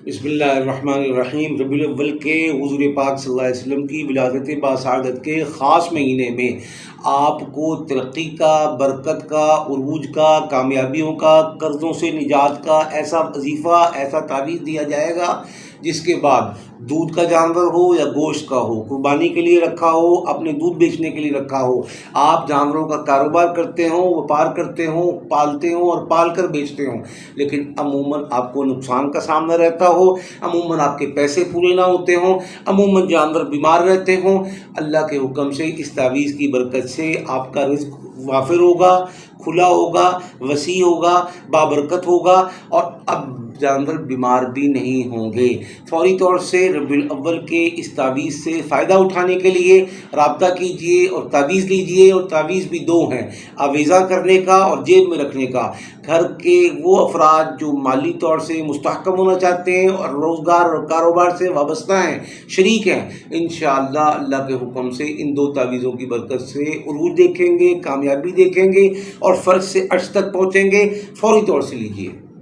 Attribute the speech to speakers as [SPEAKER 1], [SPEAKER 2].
[SPEAKER 1] بسم اللہ الرحمن الرحیم۔ ربیع الاول کے حضور پاک صلی اللہ علیہ وسلم کی ولادت باسعادت کے خاص مہینے میں آپ کو ترقی کا، برکت کا، عروج کا، کامیابیوں کا، قرضوں سے نجات کا ایسا وظیفہ، ایسا تعویذ دیا جائے گا جس کے بعد دودھ کا جانور ہو یا گوشت کا ہو، قربانی کے لیے رکھا ہو، اپنے دودھ بیچنے کے لیے رکھا ہو، آپ جانوروں کا کاروبار کرتے ہوں، وپار کرتے ہوں، پالتے ہوں اور پال کر بیچتے ہوں، لیکن عموماً آپ کو نقصان کا سامنا رہتا ہو، عموماً آپ کے پیسے پورے نہ ہوتے ہوں، عموماً جانور بیمار رہتے ہوں، اللہ کے حکم سے اس تعویذ کی برکت سے آپ کا رزق وافر ہوگا، کھلا ہوگا، وسیع ہوگا، بابرکت ہوگا، اور اب جانور بیمار بھی نہیں ہوں گے۔ فوری طور سے ربیع الاول کے اس تعویذ سے فائدہ اٹھانے کے لیے رابطہ کیجئے اور تعویذ لیجئے، اور تعویذ بھی دو ہیں، آویزہ کرنے کا اور جیب میں رکھنے کا۔ گھر کے وہ افراد جو مالی طور سے مستحکم ہونا چاہتے ہیں اور روزگار اور کاروبار سے وابستہ ہیں، شریک ہیں، انشاءاللہ اللہ کے حکم سے ان دو تعویذوں کی برکت سے عروج دیکھیں گے، کامیابی دیکھیں گے اور فرض سے عرش تک پہنچیں گے۔ فوری طور سے لیجئے۔